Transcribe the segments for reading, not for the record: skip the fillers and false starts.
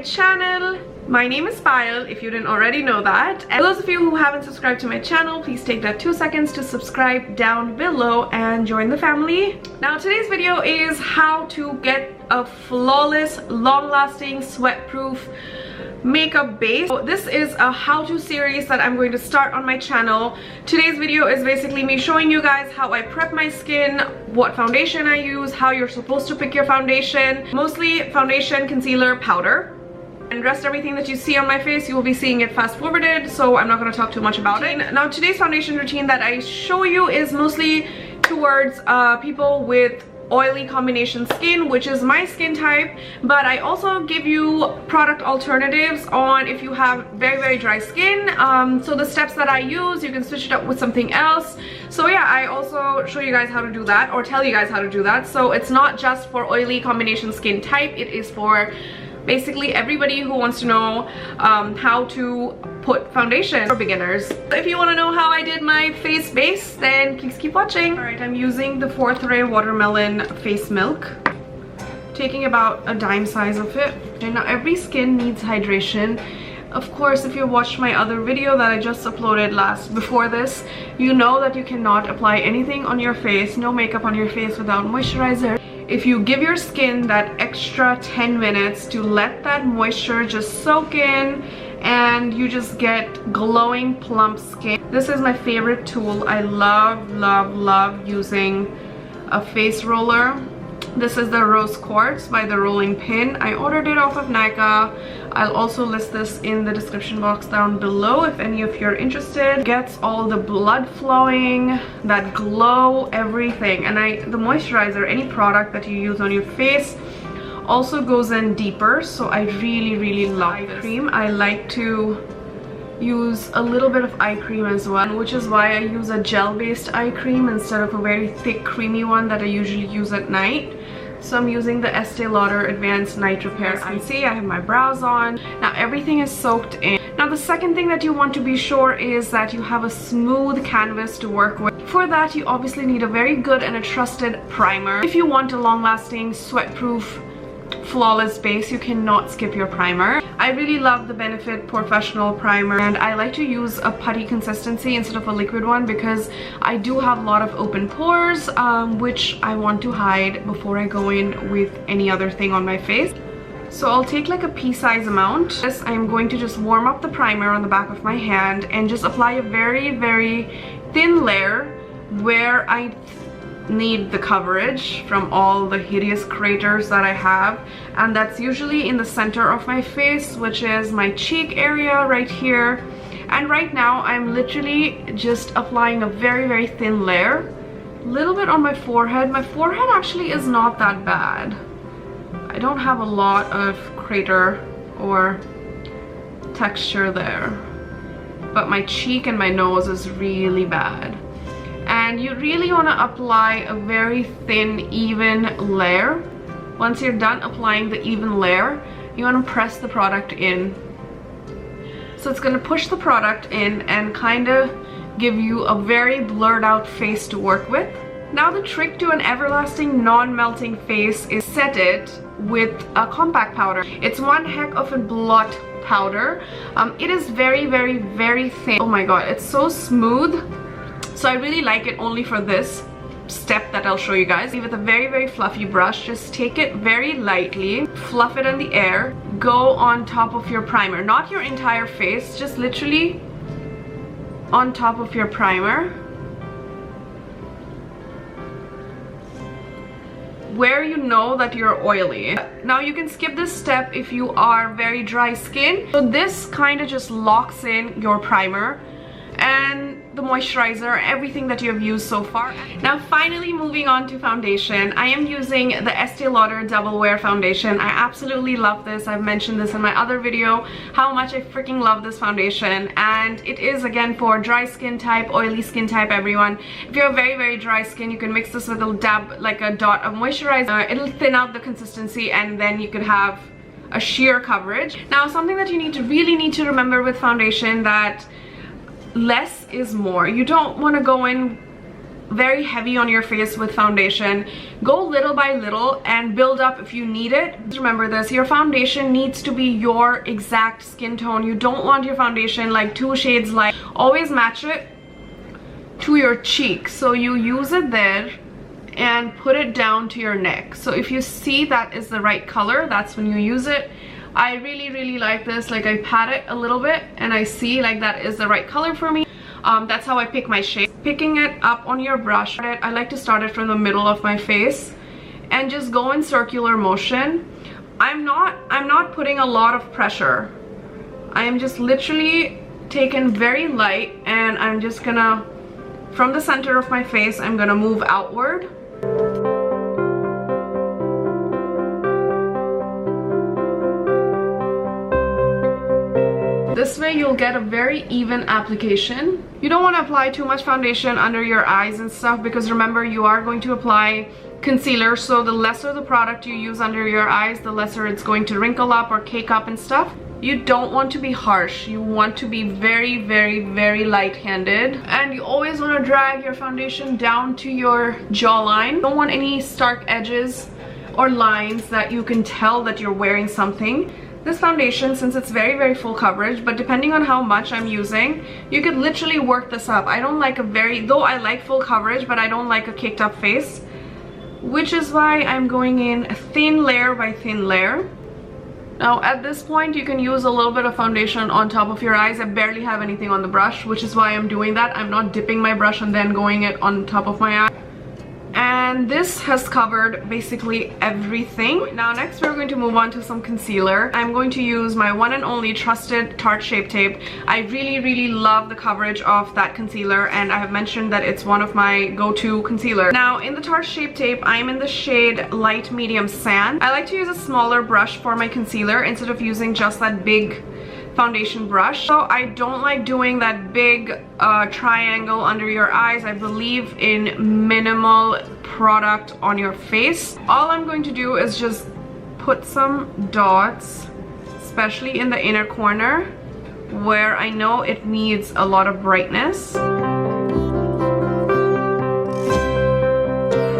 channel. My name is Payal, if you didn't already know that. And those of you who haven't subscribed to my channel, please take that 2 seconds to subscribe down below and join the family. Now today's video is how to get a flawless, long-lasting, sweat-proof makeup base. So this is a how-to series that I'm going to start on my channel. Today's video is basically me showing you guys how I prep my skin, what foundation I use, how you're supposed to pick your foundation. Mostly foundation, concealer, powder. And rest everything that you see on my face, you will be seeing it fast forwarded, so I'm not going to talk too much about it. Now today's foundation routine that I show you is mostly towards people with oily combination skin, which is my skin type, but I also give you product alternatives on if you have very dry skin. So the steps that I use, you can switch it up with something else. So yeah, I also show you guys how to do that, or tell you guys how to do that. So it's not just for oily combination skin type, it is for basically everybody who wants to know how to put foundation for beginners. If you want to know how I did my face base, then please keep watching. Alright, I'm using the Fourthray Watermelon Face Milk, taking about a dime size of it. And now every skin needs hydration. Of course, if you watched my other video that I just uploaded before this, you know that you cannot apply anything on your face, no makeup on your face without moisturizer. If you give your skin that extra 10 minutes to let that moisture just soak in and you just get glowing plump skin. This is my favorite tool. I love using a face roller. This is the Rose Quartz by the Rolling Pin. I ordered it off of Nika. I'll also list this in the description box down below if any of you are interested. It gets all the blood flowing, that glow, everything. And the moisturizer, any product that you use on your face, also goes in deeper. So I really love this cream. I like to use a little bit of eye cream as well, which is why I use a gel-based eye cream instead of a very thick creamy one that I usually use at night. So I'm using the Estée Lauder Advanced Night Repair. As you can see, I have my brows on. Now everything is soaked in. Now the second thing that you want to be sure is that you have a smooth canvas to work with. For that, you obviously need a very good and a trusted primer. If you want a long-lasting, sweat-proof, flawless base, you cannot skip your primer. I really love the Benefit Professional Primer, and I like to use a putty consistency instead of a liquid one because I do have a lot of open pores, which I want to hide before I go in with any other thing on my face. So I'll take like a pea-size amount. This, I'm going to just warm up the primer on the back of my hand and just apply a very thin layer where I need the coverage from all the hideous craters that I have, and that's usually in the center of my face, which is my cheek area right here. And right now I'm literally just applying a very thin layer, a little bit on my forehead. My forehead actually is not that bad. I don't have a lot of crater or texture there, but my cheek and my nose is really bad. And you really want to apply a very thin, even layer. Once you're done applying the even layer, you want to press the product in. So it's going to push the product in and kind of give you a very blurred out face to work with. Now the trick to an everlasting non-melting face is set it with a compact powder. It's one heck of a blot powder. It is very thin. Oh my god, it's so smooth. So I really like it only for this step that I'll show you guys. With a very fluffy brush, just take it very lightly, fluff it in the air, go on top of your primer. Not your entire face, just literally on top of your primer, where you know that you're oily. Now you can skip this step if you are very dry skin. So this kind of just locks in your primer and the moisturizer, everything that you have used so far. Now finally moving on to foundation, I am using the Estée Lauder Double Wear Foundation. I absolutely love this. I've mentioned this in my other video, how much I freaking love this foundation. And it is again for dry skin type, oily skin type, everyone. If you have very dry skin, you can mix this with a dab, like a dot of moisturizer. It'll thin out the consistency and then you could have a sheer coverage. Now something that you really need to remember with foundation, that less is more. You don't want to go in very heavy on your face with foundation. Go little by little and build up if you need it. Just remember this, your foundation needs to be your exact skin tone. You don't want your foundation like 2 shades light. Always match it to your cheek. So you use it there and put it down to your neck. So if you see that is the right color, that's when you use it. I really like this. Like, I pat it a little bit and I see like that is the right color for me. That's how I pick my shade. Picking it up on your brush, I like to start it from the middle of my face and just go in circular motion. I'm not putting a lot of pressure. I am just literally taking very light, and I'm just gonna, from the center of my face, I'm gonna move outward. This way you'll get a very even application. You don't want to apply too much foundation under your eyes and stuff, because remember, you are going to apply concealer, so the lesser the product you use under your eyes, the lesser it's going to wrinkle up or cake up and stuff. You don't want to be harsh. You want to be very light-handed, and you always want to drag your foundation down to your jawline. You don't want any stark edges or lines that you can tell that you're wearing something. This foundation, since it's very full coverage, but depending on how much I'm using, you could literally work this up. I don't like though I like full coverage, but I don't like a caked up face, which is why I'm going in thin layer by thin layer. Now at this point, you can use a little bit of foundation on top of your eyes. I barely have anything on the brush, which is why I'm doing that. I'm not dipping my brush and then going it on top of my eye. And this has covered basically everything. Now next we're going to move on to some concealer. I'm going to use my one and only trusted Tarte Shape Tape. I really love the coverage of that concealer, and I have mentioned that it's one of my go-to concealer. Now in the Tarte Shape Tape, I'm in the shade Light Medium Sand. I like to use a smaller brush for my concealer instead of using just that big foundation brush. So I don't like doing that big triangle under your eyes. I believe in minimal product on your face. All I'm going to do is just put some dots, especially in the inner corner where I know it needs a lot of brightness.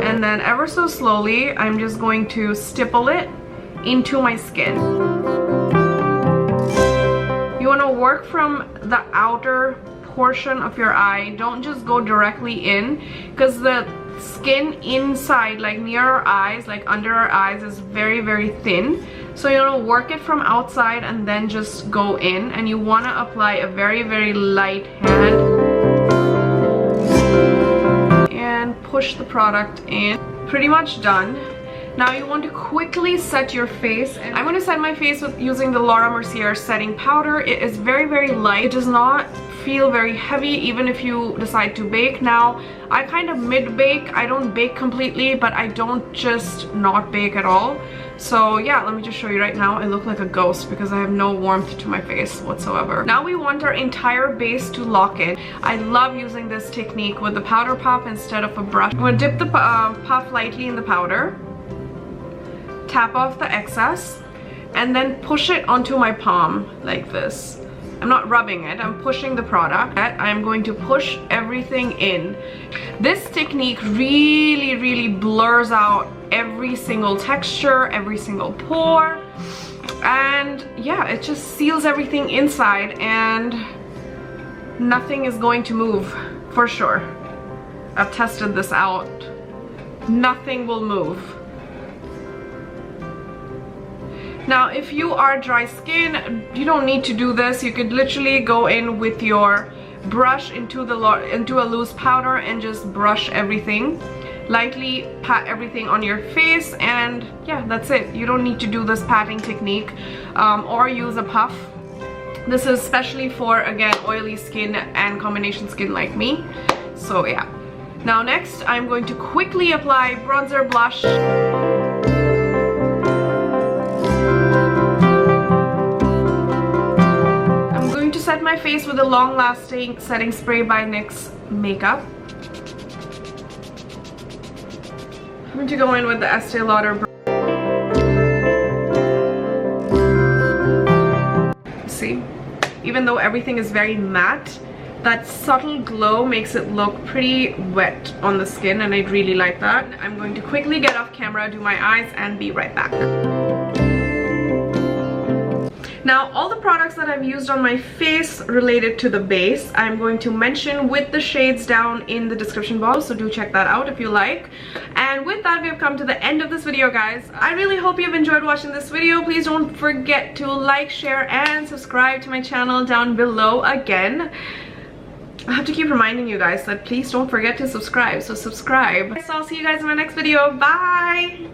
And then ever so slowly, I'm just going to stipple it into my skin. You want to work from the outer portion of your eye. Don't just go directly in, because the skin inside, like near our eyes, like under our eyes, is very thin. So you want to work it from outside and then just go in, and you want to apply a very light hand and push the product in. Pretty much done. Now you want to quickly set your face, and I'm going to set my face with using the Laura Mercier setting powder. It is very light. It does not feel very heavy even if you decide to bake. Now I kind of mid-bake. I don't bake completely, but I don't just not bake at all. So yeah, let me just show you right now. I look like a ghost because I have no warmth to my face whatsoever. Now we want our entire base to lock in. I love using this technique with the powder puff instead of a brush. I'm going to dip the puff lightly in the powder, tap off the excess, and then push it onto my palm like this. I'm not rubbing it, I'm pushing the product. I'm going to push everything in. This technique really blurs out every single texture, every single pore, and yeah, it just seals everything inside and nothing is going to move for sure. I've tested this out. Nothing will move. Now if you are dry skin, you don't need to do this. You could literally go in with your brush into a loose powder and just brush everything. Lightly pat everything on your face, and yeah, that's it. You don't need to do this patting technique or use a puff. This is especially for, again, oily skin and combination skin like me. So yeah. Now next, I'm going to quickly apply bronzer, blush. Set my face with a long-lasting setting spray by NYX Makeup. I'm going to go in with the Estée Lauder. See, even though everything is very matte, that subtle glow makes it look pretty wet on the skin, and I really like that. I'm going to quickly get off camera, do my eyes, and be right back. Now, all the products that I've used on my face related to the base, I'm going to mention with the shades down in the description box, so do check that out if you like. And with that, we have come to the end of this video, guys. I really hope you've enjoyed watching this video. Please don't forget to like, share, and subscribe to my channel down below. Again, I have to keep reminding you guys that please don't forget to subscribe, so subscribe. So I'll see you guys in my next video. Bye!